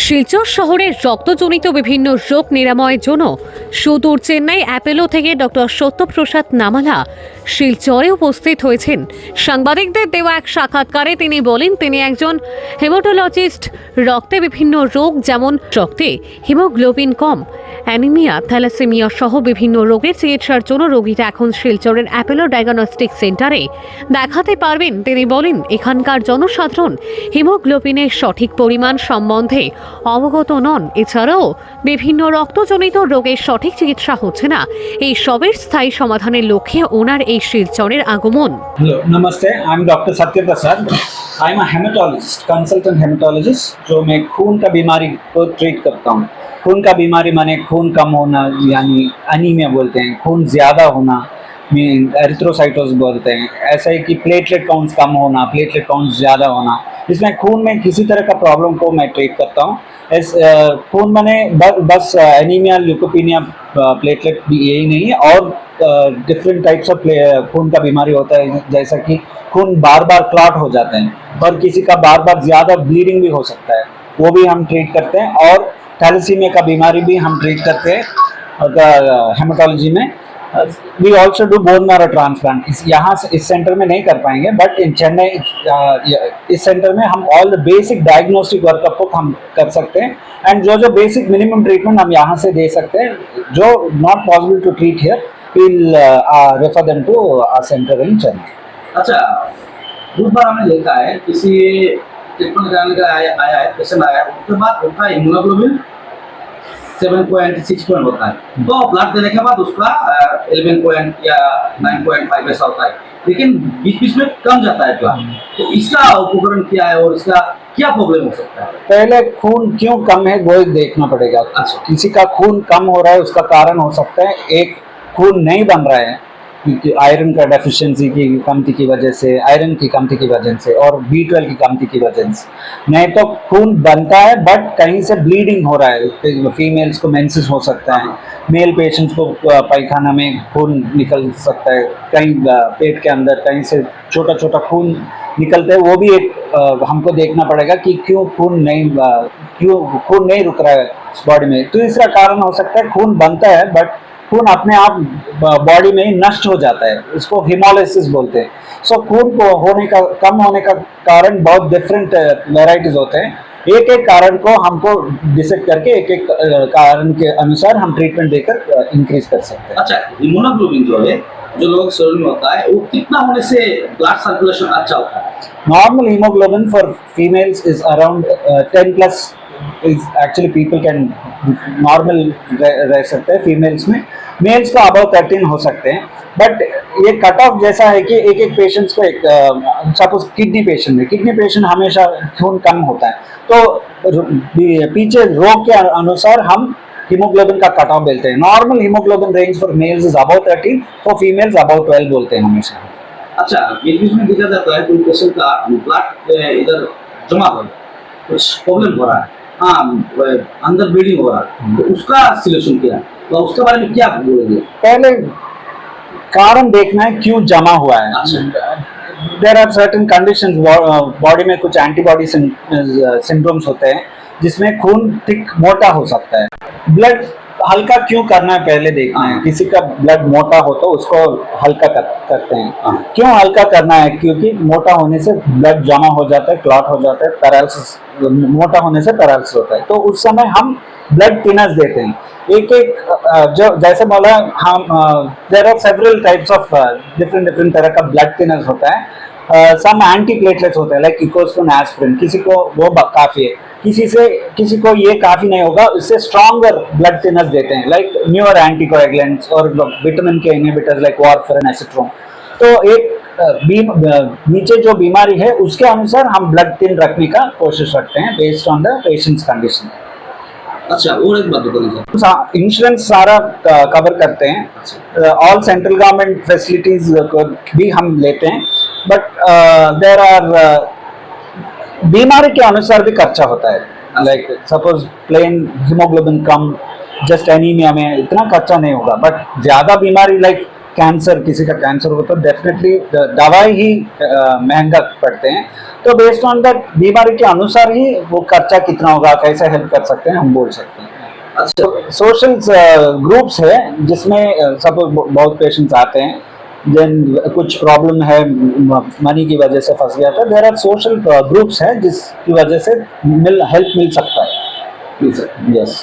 শিলচর শহরের রক্তজনিত বিভিন্ন রোগ নিরাময়ের জন্য সুদূর চেন্নাই অ্যাপেলো থেকে ডক্টর সত্যপ্রসাদ নামালা শিলচরে উপস্থিত হয়েছেন। সাংবাদিকদের দেওয়া এক সাক্ষাৎকারে তিনি বলেন তিনি একজন হেমাটোলজিস্ট। রক্তে বিভিন্ন রোগ যেমন রক্তে হিমোগ্লোবিন কম, অ্যানিমিয়া, থ্যালাসেমিয়া সহ বিভিন্ন রোগের চিকিৎসার জন্য রোগীরা এখন শিলচরের অ্যাপেলো ডায়াগনস্টিক সেন্টারে দেখাতে পারবেন। তিনি বলেন এখানকার জনসাধারণ হিমোগ্লোবিনের সঠিক পরিমাণ সম্বন্ধে অবগত নন। এছাড়াও বিভিন্ন রক্তজনিত রোগের সঠিক চিকিৎসা হচ্ছে না। এই সবের স্থায়ী সমাধানের লক্ষ্যে ওনার এই শিলচরের আগমন। हेलो नमस्ते, आई am doctor Satya Prasad. I am a haematologist, consultant haematologist, जो मैं खून का बीमारी को ट्रीट करता हूँ। खून का बीमारी माने खून कम होना, यानी एनीमिया बोलते हैं, खून ज़्यादा होना, एरिथ्रोसाइटोस बोलते हैं। ऐसा है कि प्लेटलेट काउंट्स कम होना, प्लेटलेट काउंट्स ज़्यादा होना, इसमें खून में किसी तरह का प्रॉब्लम को मैं ट्रीट करता हूँ। खून माने बस एनीमिया, ल्यूकोपीनिया, प्लेटलेट भी यही नहीं है, और डिफरेंट टाइप्स ऑफ खून का बीमारी होता है, जैसा कि खून बार बार क्लॉट हो जाते हैं और किसी का बार बार ज़्यादा ब्लीडिंग भी हो सकता है, वो भी हम ट्रीट करते हैं। और थैलेसीमिया का बीमारी भी हम ट्रीट करते हैं हेमाटोलॉजी में। We also do bone marrow transplant. यहाँ से इस सेंटर में नहीं कर पाएंगे, बट इन चेन्नई इस सेंटर में हम all the basic diagnostic workup को हम कर सकते हैं, एंड जो बेसिक मिनिमम ट्रीटमेंट हम यहाँ से दे सकते हैं, जो not possible to treat here, we'll refer them to our center in Chennai. अच्छा, बहुत बार हमने देखा है किसी ट्रीटमेंट कराने का आया है, पेशेंट आया है, उसके बाद उनका इम्यूनोग्लोबिन 7.6 पॉइंट होता है, तो ब्लड देने के बाद उसका 11 पॉइंट या 9.5 ऐसा होता है, लेकिन बीच बीच में कम जाता है ब्लड। तो इसका उपकरण क्या है और इसका क्या प्रॉब्लम हो सकता है? पहले खून क्यों कम है वो देखना पड़ेगा। अच्छा। किसी का खून कम हो रहा है, उसका कारण हो सकता है एक खून नहीं बन रहा है क्योंकि आयरन का डेफिशिएंसी की कमती की वजह से, आयरन की कमती की वजह से, और B12 की कमती की वजह से। नहीं तो खून बनता है बट कहीं से ब्लीडिंग हो रहा है। फीमेल्स को मेंसेस हो सकता है, मेल पेशेंट्स को पायखाना में खून निकल सकता है, कहीं पेट के अंदर कहीं से छोटा छोटा खून निकलता है, वो भी एक हमको देखना पड़ेगा कि क्यों खून नहीं रुक रहा है बॉडी में। तीसरा कारण हो सकता है खून बनता है बट खून अपने आप बॉडी में ही नष्ट हो जाता है, उसको हिमोलाइसिस बोलते हैं। सो खून को कम होने का कारण बहुत डिफरेंट वेराइटीज होते हैं। एक एक कारण को हमको डिसाइड करके एक एक कारण के अनुसार हम ट्रीटमेंट देकर इंक्रीज कर सकते हैं। अच्छा, इम्यूनोग्लोबिन जो है, जो लोग शरीर में होता है, वो कितना होने से ब्लड सर्कुलेशन अच्छा होता है? Normal haemoglobin for females is around 10 plus. Is actually people can normal रह सकते हैं फीमेल्स में। मेल्स का अबव 13 हो सकते हैं, बट ये कट ऑफ जैसा है कि एक एक पेशेंट्स को, एक सपोज किडनी पेशेंट हमेशा खून कम होता है, तो पीछे रोग के अनुसार हम हीमोग्लोबिन का कट ऑफ बोलते हैं। Normal haemoglobin range for mails is above 13, for females above 12 बोलते हैं हमेशा। अच्छा, बीच बीच में देखा जाता है कोई पेशेंट का ब्लड इधर जमा हो, कुछ प्रॉब्लम हो रहा है, हाँ, अंदर ब्लीडिंग हो रहा है, तो उसका सॉल्यूशन क्या है, तो उसके बारे में क्या बोलेंगे? पहले कारण देखना है क्यों जमा हुआ है। There are certain conditions, body में कुछ एंटीबॉडी सिंड्रोम्स होते हैं जिसमें खून थिक मोटा हो सकता है। ब्लड हल्का क्यों करना है पहले देखना है। किसी का ब्लड मोटा हो तो उसको हल्का करते हैं। क्यों हल्का करना है? क्योंकि मोटा होने से ब्लड जमा हो जाता है, क्लॉट हो जाता है, पैरालिसिस, मोटा होने से पैरालिसिस होता है, तो उस समय हम ब्लड थिनर्स देते हैं। एक जो जैसे बोला हम, there are several types of different तरह का ब्लड थिनर्स होता है। सम एंटी प्लेटलेट्स होते हैं लाइक इकोस्टिन, एस्पिरिन, किसी को वो काफ़ी है, किसी को ये काफ़ी नहीं होगा, इससे स्ट्रॉन्गर ब्लड थिनर्स देते हैं लाइक न्यूअर एंटीकोएगुलेंट्स और विटामिन के इनहिबिटर्स लाइक वारफेरिन, एसिट्रोन। तो एक नीचे जो बीमारी है उसके अनुसार हम ब्लड थिन रखने का कोशिश करते हैं based on the patients condition. अच्छा, और एक बात बताइए, इंश्योरेंस सारा कवर करते हैं, ऑल सेंट्रल गवर्नमेंट फैसिलिटीज को भी हम लेते हैं, बट देयर आर बीमारी के अनुसार भी खर्चा होता है। लाइक सपोज प्लेन हीमोग्लोबिन कम, जस्ट एनीमिया में इतना खर्चा नहीं होगा, बट ज़्यादा बीमारी लाइक कैंसर, किसी का कैंसर हो तो डेफिनेटली दवाई ही महंगा पड़ते हैं। तो बेस्ड ऑन दैट बीमारी के अनुसार ही वो खर्चा कितना होगा, कैसे हेल्प कर सकते हैं हम बोल सकते हैं। अच्छा सोशल ग्रुप्स है जिसमें सब बहुत पेशेंट्स आते हैं, देन कुछ प्रॉब्लम है, मनी की वजह से फंस गया था, देयर आर सोशल ग्रुप्स है जिसकी वजह से हेल्प मिल सकता है। जी सर। यस।